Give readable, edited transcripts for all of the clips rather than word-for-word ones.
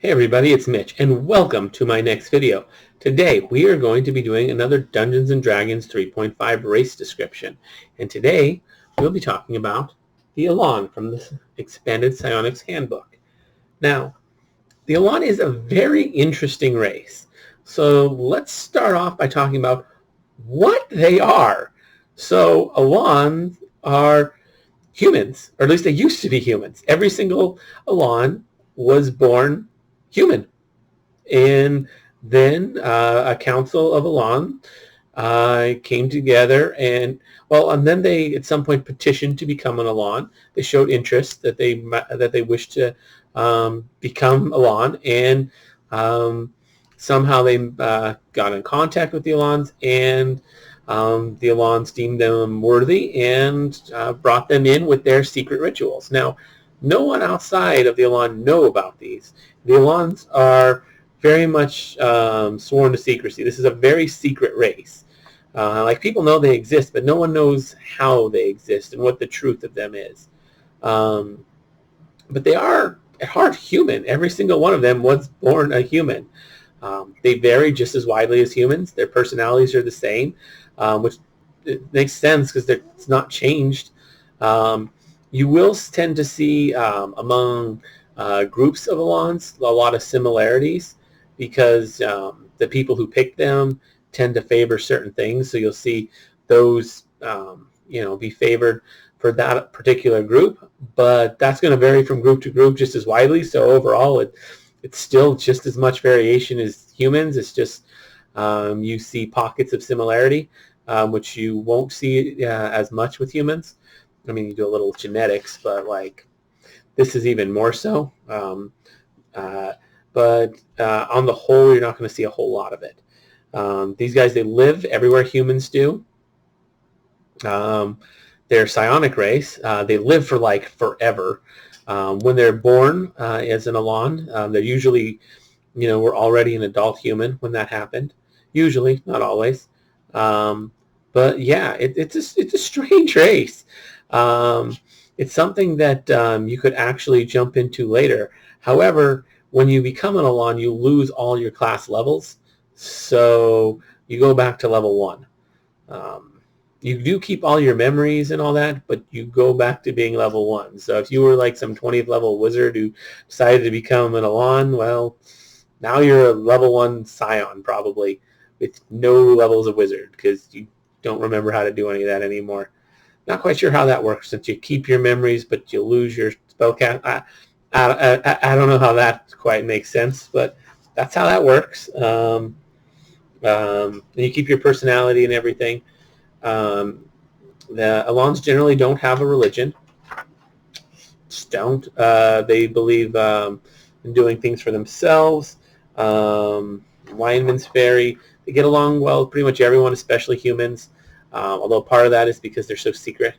Hey everybody, it's Mitch, and welcome to my next video. Today we are going to be doing another Dungeons & Dragons 3.5 race description. And today we'll be talking about the Elan from the Expanded Psionics Handbook. Now, the Elan is a very interesting race. So let's start off by talking about what they are. So Elans are humans, or at least they used to be humans. Every single Elan was born human. And then a council of Elan came together and then they at some point petitioned to become an Elan. They showed interest that they wished to become Elan, and somehow they got in contact with the Elans, and the Elans deemed them worthy and brought them in with their secret rituals. Now, no one outside of the Elan know about these. The Elans are very much sworn to secrecy. This is a very secret race. Like, people know they exist, but no one knows how they exist and what the truth of them is. But they are at heart human. Every single one of them was born a human. They vary just as widely as humans. Their personalities are the same, which it makes sense because it's not changed. You will tend to see among groups of Elans a lot of similarities, because the people who pick them tend to favor certain things. So you'll see those be favored for that particular group, but that's going to vary from group to group just as widely. So overall, it's still just as much variation as humans. It's just you see pockets of similarity, which you won't see as much with humans. I mean, you do a little genetics, but like this is even more so. But on the whole, you're not going to see a whole lot of it. These guys, they live everywhere humans do. They're psionic race. They live for like forever. When they're born as an Elan, they're usually, we're already an adult human when that happened. Usually, not always. But yeah, it's a strange race. It's something that you could actually jump into later. However, when you become an Elan, you lose all your class levels, so you go back to level 1. You do keep all your memories and all that, but you go back to being level 1. So if you were like some 20th level wizard who decided to become an Elan, well, now you're a level 1 Scion probably, with no levels of wizard, because you don't remember how to do any of that anymore. Not quite sure how that works, since you keep your memories, but you lose your spellcast. I don't know how that quite makes sense, but that's how that works. And you keep your personality and everything. The Elans generally don't have a religion. Just don't. They believe in doing things for themselves. Weinman's fairy. They get along well with pretty much everyone, especially humans. Although part of that is because they're so secret.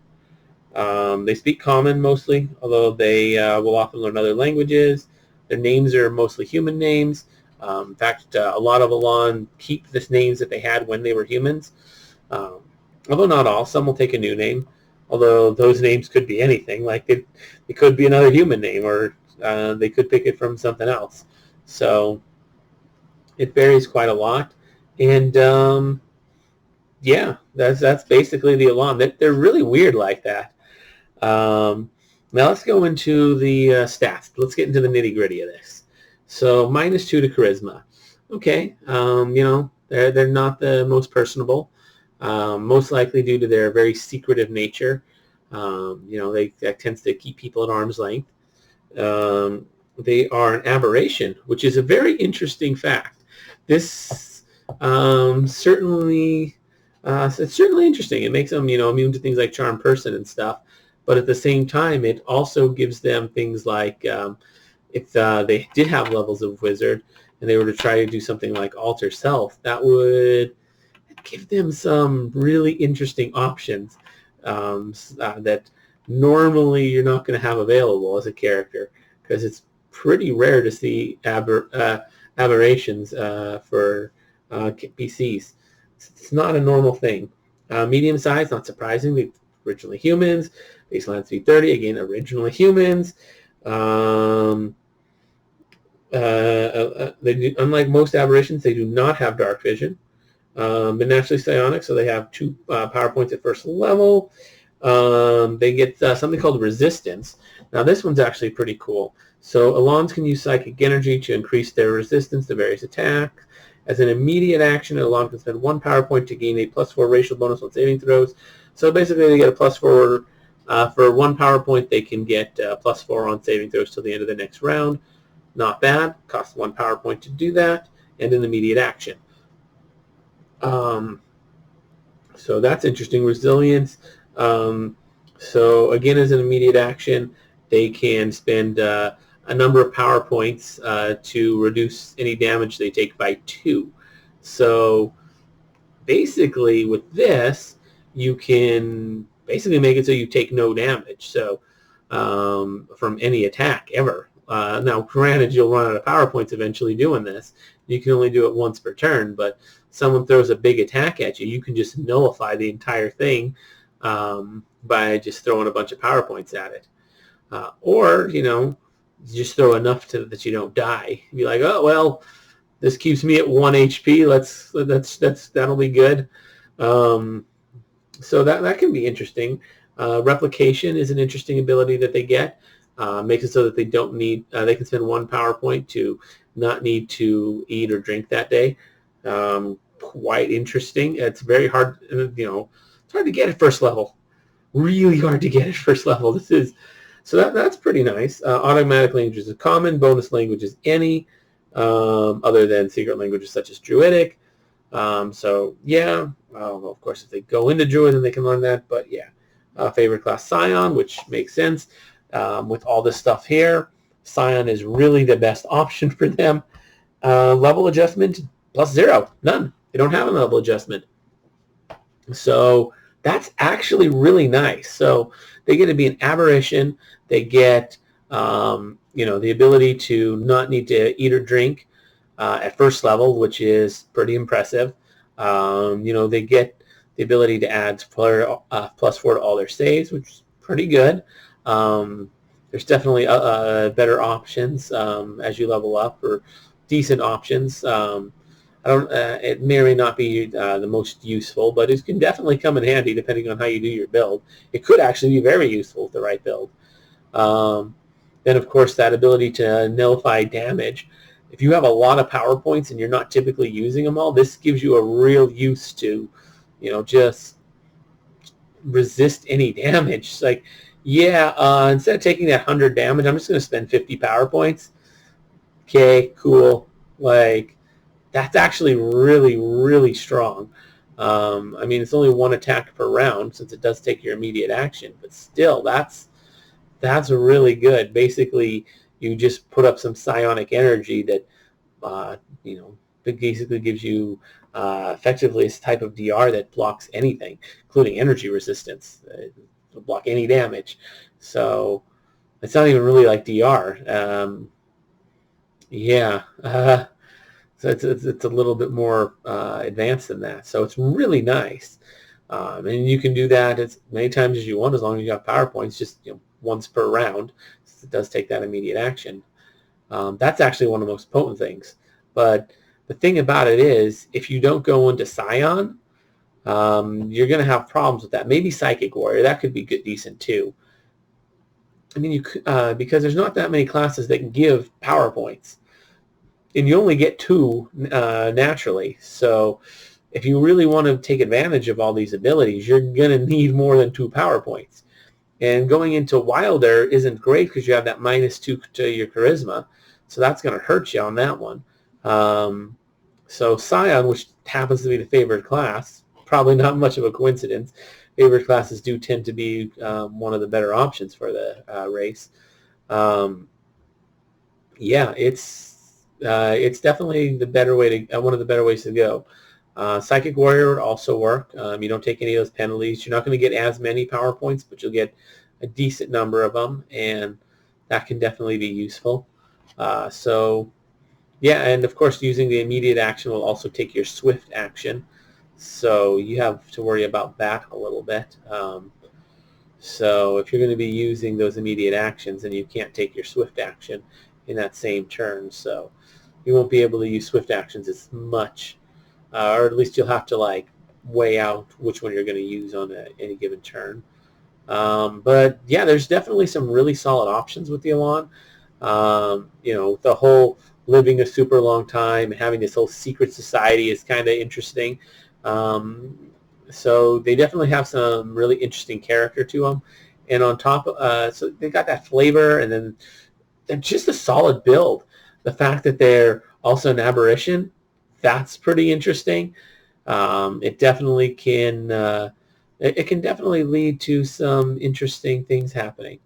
They speak Common mostly, although they will often learn other languages. Their names are mostly human names. In fact, a lot of Elan keep the names that they had when they were humans. Although not all. Some will take a new name, although those names could be anything. Like it could be another human name, or they could pick it from something else. So it varies quite a lot. And yeah, that's basically the Elan. They're really weird like that. Now let's go into the stats. Let's get into the nitty-gritty of this. So -2 to charisma. Okay, they're not the most personable, most likely due to their very secretive nature. That tends to keep people at arm's length. They are an aberration, which is a very interesting fact. This certainly it's certainly interesting. It makes them, immune to things like charm person and stuff. But at the same time, it also gives them things like if they did have levels of wizard and they were to try to do something like alter self, that would give them some really interesting options that normally you're not going to have available as a character, because it's pretty rare to see aberrations for PCs. It's not a normal thing. Medium size, not surprisingly, originally humans. Baseline 330, again, originally humans. unlike most aberrations, they do not have dark vision. But naturally psionic, so they have 2 power points at first level. They get something called resistance. Now this one's actually pretty cool. So Elans can use psychic energy to increase their resistance to various attacks. As an immediate action, Elan can spend 1 power point to gain a +4 racial bonus on saving throws. So basically they get a +4 for 1 power point. They can get +4 on saving throws till the end of the next round. Not bad. Costs 1 power point to do that, and an immediate action. So that's interesting. Resilience. So again, as an immediate action, they can spend a number of power points to reduce any damage they take by 2. So basically with this, you can basically make it so you take no damage. So from any attack ever. Now, granted, you'll run out of power points eventually doing this. You can only do it once per turn, but someone throws a big attack at you, you can just nullify the entire thing by just throwing a bunch of power points at it. Or, just throw enough that you don't die. Be like, oh, well, this keeps me at 1 HP. That'll be good. So that can be interesting. Replication is an interesting ability that they get. Makes it so that they don't need, they can spend 1 power point to not need to eat or drink that day. Quite interesting. It's very hard, it's hard to get at first level. Really hard to get at first level. So that's pretty nice. Automatic languages is common. Bonus language is any, other than secret languages such as Druidic. So yeah, well, of course if they go into Druid then they can learn that, but yeah. Favorite class Scion, which makes sense. With all this stuff here, Scion is really the best option for them. Level adjustment +0, none. They don't have a level adjustment. So that's actually really nice. So they get to be an aberration. They get the ability to not need to eat or drink at first level, which is pretty impressive. They get the ability to add +4 to all their saves, which is pretty good. There's definitely better options as you level up, or decent options. It may or may not be the most useful, but it can definitely come in handy depending on how you do your build. It could actually be very useful with the right build. Then, of course, that ability to nullify damage. If you have a lot of power points and you're not typically using them all, this gives you a real use to, just resist any damage. It's like, yeah, instead of taking that 100 damage, I'm just going to spend 50 power points. Okay, cool. Like, that's actually really, really strong. It's only 1 attack per round since it does take your immediate action, but still, that's really good. Basically, you just put up some psionic energy that, basically gives you effectively this type of DR that blocks anything, including energy resistance. It'll block any damage. So it's not even really like DR. So it's a little bit more advanced than that. So it's really nice. And you can do that as many times as you want as long as you have power points, just once per round. It does take that immediate action. That's actually one of the most potent things. But the thing about it is, if you don't go into Scion, you're going to have problems with that. Maybe Psychic Warrior, that could be decent too. Because there's not that many classes that can give power points. And you only get 2 naturally. So if you really want to take advantage of all these abilities, you're going to need more than 2 power points. And going into Wilder isn't great because you have that -2 to your charisma. So that's going to hurt you on that one. So Scion, which happens to be the favorite class, probably not much of a coincidence. Favorite classes do tend to be one of the better options for the race. It's definitely the better way to one of the better ways to go. Psychic Warrior would also work. You don't take any of those penalties. You're not going to get as many power points, but you'll get a decent number of them, and that can definitely be useful. And of course, using the immediate action will also take your swift action, so you have to worry about that a little bit. So if you're going to be using those immediate actions and you can't take your swift action, in that same turn, so you won't be able to use swift actions as much, or at least you'll have to like weigh out which one you're going to use on any given turn. But yeah, there's definitely some really solid options with the Elan. You know, the whole living a super long time and having this whole secret society is kind of interesting. So they definitely have some really interesting character to them. And on top, so they got that flavor, and then they're just a solid build. The fact that they're also an aberration, that's pretty interesting. It definitely can it can definitely lead to some interesting things happening.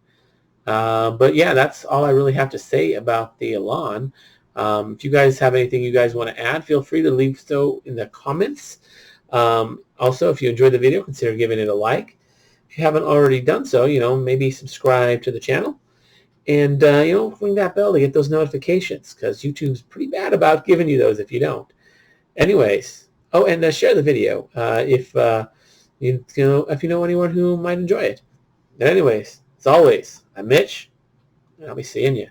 But yeah, that's all I really have to say about the Elan. If you guys have anything you guys want to add, feel free to leave so in the comments. Also, if you enjoyed the video, consider giving it a like. If you haven't already done so, you know, maybe subscribe to the channel. And, you know, ring that bell to get those notifications, because YouTube's pretty bad about giving you those if you don't. Anyways, oh, and share the video if you know anyone who might enjoy it. And anyways, as always, I'm Mitch, and I'll be seeing you.